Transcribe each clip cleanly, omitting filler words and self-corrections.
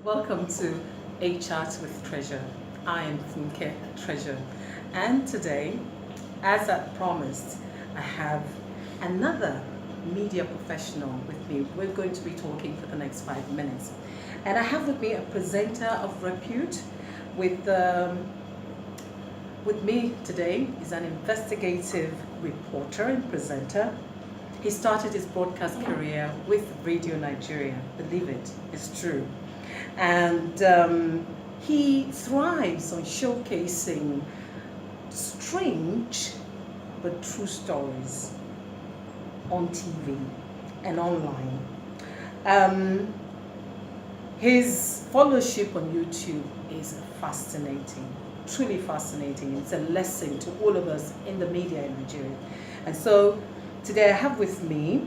Welcome to A Chat with Treasure. I am Funke Treasure, and today, as I promised, I have another media professional with me. We're going to be talking for the next 5 minutes, and I have with me a presenter of repute. With with me today is an investigative reporter and presenter. He started his broadcast career with Radio Nigeria. Believe it, it's true. And he thrives on showcasing strange but true stories on TV and online. His followership on YouTube is fascinating, truly fascinating. It's a lesson to all of us in the media in Nigeria. And so today I have with me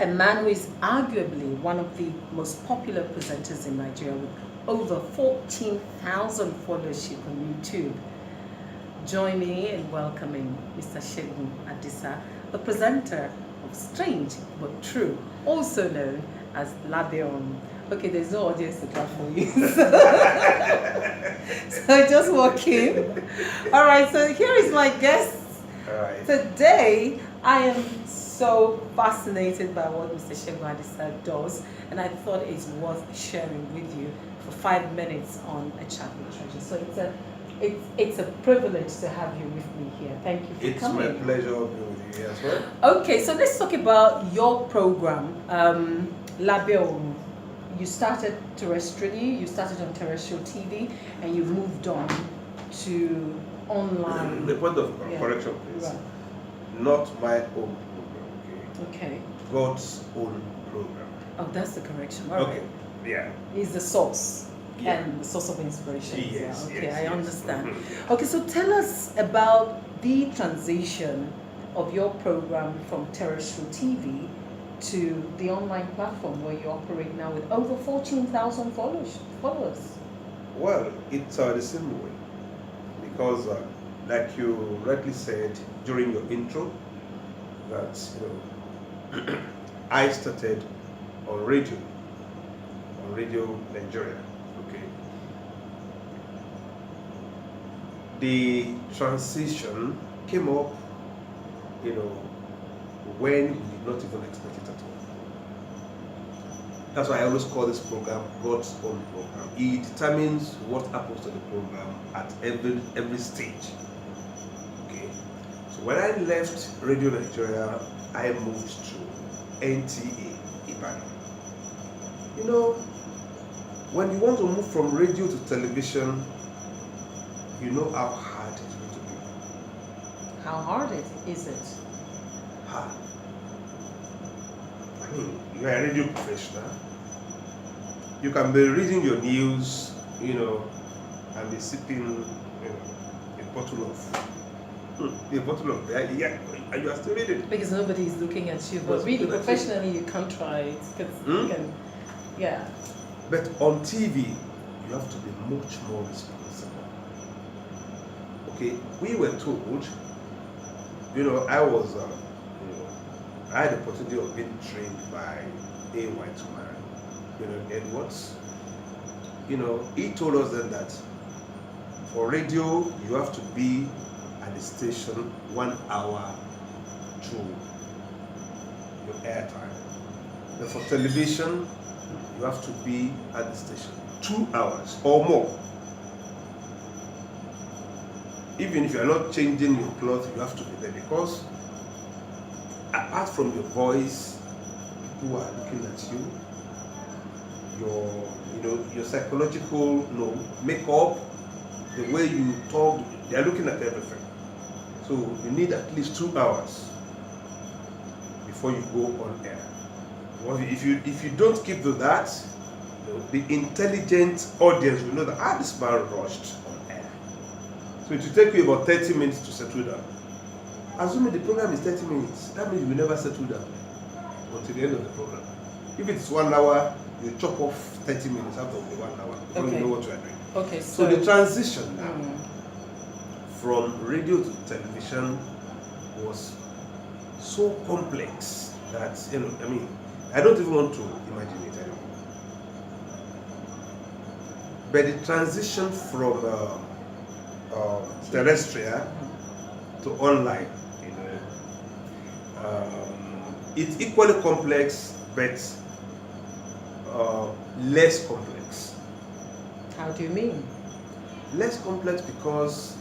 a man who is arguably one of the most popular presenters in Nigeria with over 14,000 followership on YouTube. Join me in welcoming Mr. Segun Adisa, the presenter of Strange But True, also known as Labeorun. Okay, there's no audience to clap for you. So just walk in. All right, so here is my guest. All right. Today, I am so fascinated by what Mr. Segun Adisa does, and I thought it's worth sharing with you for 5 minutes on A Chat with Treasure. So it's a privilege to have you with me here. Thank you for coming. It's my pleasure being with you as well. Okay, so let's talk about your program, Labeorun. You started terrestrially, you started on terrestrial TV, and you moved on to online. The point of correction, please. Right. Not my own program, Okay. God's own program. Oh, that's the correction. All right. Okay. Yeah. Is the source Yeah. and the source of inspiration. Yes, Okay, yes, I yes. understand. Mhm. Okay, so tell us about the transition of your program from terrestrial TV to the online platform where you operate now with over 14,000 followers. Well, it's the same way. Because, like you rightly said during your intro, that I started on Radio Nigeria. Okay. The transition came up, when we did not even expect it at all. That's why I always call this program God's own program. It determines what happens to the program at every stage. Okay. So when I left Radio Nigeria, I moved to NTA Ibadan. When you want to move from radio to television, you know how hard it's going to be. How hard is it? Hard. I mean, you are a radio professional. You can be reading your news, and be sipping, a bottle of beer, yeah, and you are still reading. Because nobody is looking at you, but really professionally you can't try it because you can, yeah. But on TV, you have to be much more responsible. Okay, we were told, I had the opportunity of being trained by a white man, Edwards. He told us then that for radio, you have to be at the station 1 hour to your airtime. But for television, you have to be at the station 2 hours or more. Even if you are not changing your clothes, you have to be there because apart from your voice, people are looking at you. Your psychological, makeup, the way you talk, they are looking at everything. So you need at least 2 hours before you go on air. If you don't keep to that, the intelligent audience will know that this man rushed on air. So it will take you about 30 minutes to settle down. Assuming the program is 30 minutes, that means you will never settle down until the end of the program. If it's 1 hour, you chop off 30 minutes out of the 1 hour. You don't know what you are doing. Okay, So the transition now from radio to television was so complex that I don't even want to imagine it anymore. But the transition from terrestrial to online, it's equally complex, but less complex. How do you mean? Less complex because,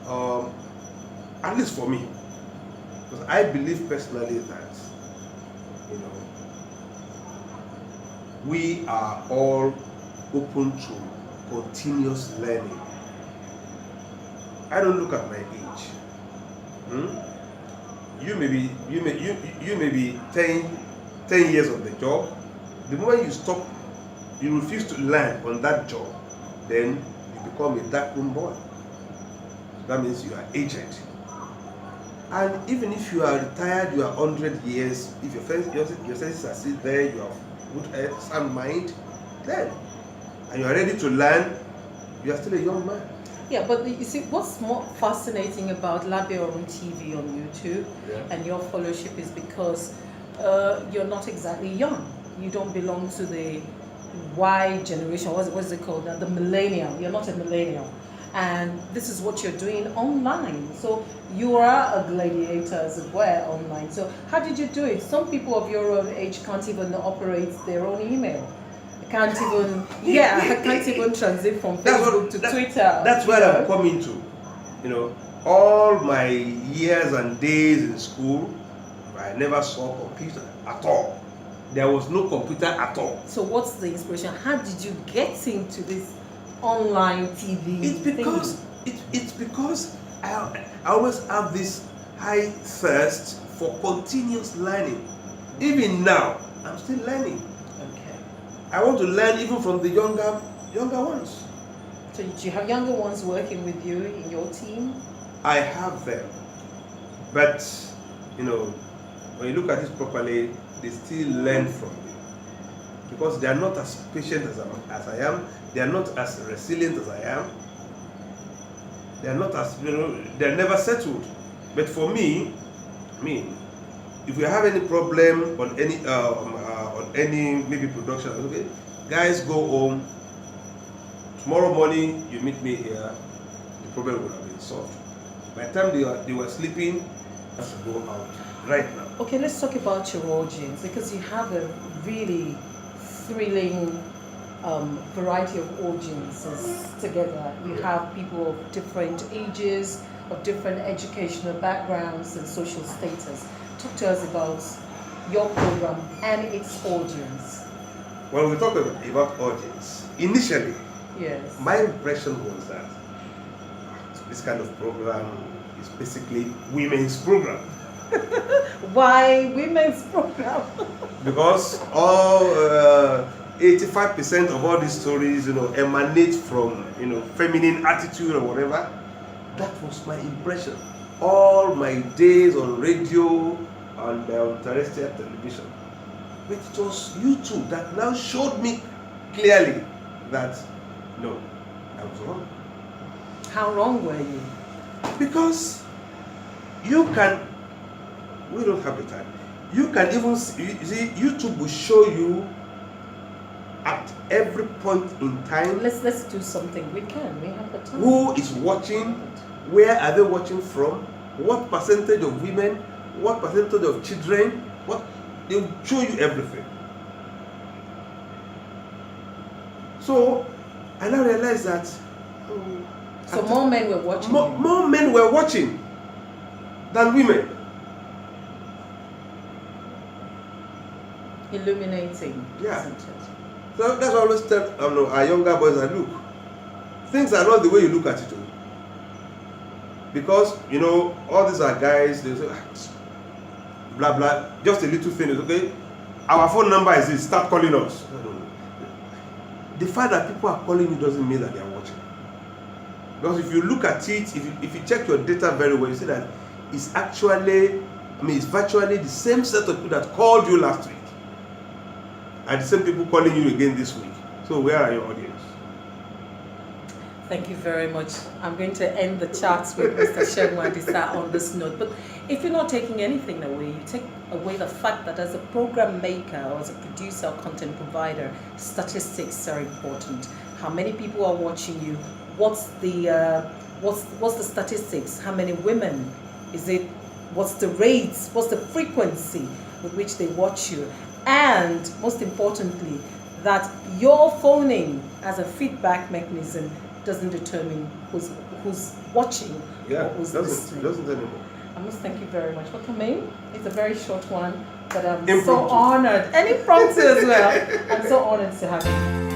at least for me, because I believe personally that, we are all open to continuous learning. I don't look at my age. You may be 10 years on the job. The moment you stop, you refuse to learn on that job, then you become a darkroom boy. That means you are aged. And even if you are retired, you are 100 years, if your senses are still there, you have good health, sound mind, then, and you are ready to learn, you are still a young man. Yeah, but you see, what's more fascinating about Labeorun TV on YouTube and your followership is because you're not exactly young. You don't belong to the Y generation. What's it called? The millennial. You're not a millennial. And this is what you're doing online. So you are a gladiator as it were online. So how did you do it? Some people of your own age can't even operate their own email. Can't even transit from Facebook to Twitter. That's where I'm coming to. All my years and days in school, I never saw a computer at all. There was no computer at all. So what's the inspiration? How did you get into this online TV? It's because I always have this high thirst for continuous learning. Even now, I'm still learning. I want to learn even from the younger ones. So do you have younger ones working with you in your team? I have them. But, when you look at it properly, they still learn from me. Because they are not as patient as I am. They are not as resilient as I am. They are not as, they're never settled. But for me, if we have any problem on any maybe production, okay, guys, go home. Tomorrow morning you meet me here. The problem would have been solved. By the time they were sleeping, I have to go out right now. Okay, let's talk about your audience, because you have a really thrilling variety of audiences together. You have people of different ages, of different educational backgrounds and social status. Talk to us about your program and its audience. When we talk about audience, initially, yes, my impression was that this kind of program is basically women's program. Why women's program? Because all 85% of all these stories, emanate from feminine attitude or whatever. That was my impression. All my days on radio and on terrestrial television. But it was YouTube that now showed me clearly that no, I was wrong. How wrong were you? Because we don't have the time. You can even see, YouTube will show you at every point in time. Let's do something. We have the time. Who is watching? Where are they watching from? What percentage of women? What percentage of children? They will show you everything. So I now realize that. So more men were watching. More men were watching than women. Illuminating. Yeah. Isn't it? So that's why I always tell our younger boys that look, things are not the way you look at it. Because all these are guys, they say blah blah, just a little thing is okay. Our phone number is this, start calling us. No. The fact that people are calling you doesn't mean that they are watching. Because if you look at it, if you check your data very well, you see that it's actually, it's virtually the same set of people that called you last week and the same people calling you again this week. So where are your audience? Thank you very much. I'm going to end the chats with Mr. Segun Adisa on this note. But if you're not taking anything away, you take away the fact that as a program maker or as a producer or content provider, statistics are important. How many people are watching you? What's the statistics? How many women? Is it? What's the rates? What's the frequency with which they watch you? And most importantly, that your phoning as a feedback mechanism doesn't determine who's watching or who's listening. Doesn't anymore. I must thank you very much for coming. It's a very short one, but I'm Impromptu. so honored, and impromptu as well. I'm so honored to have you.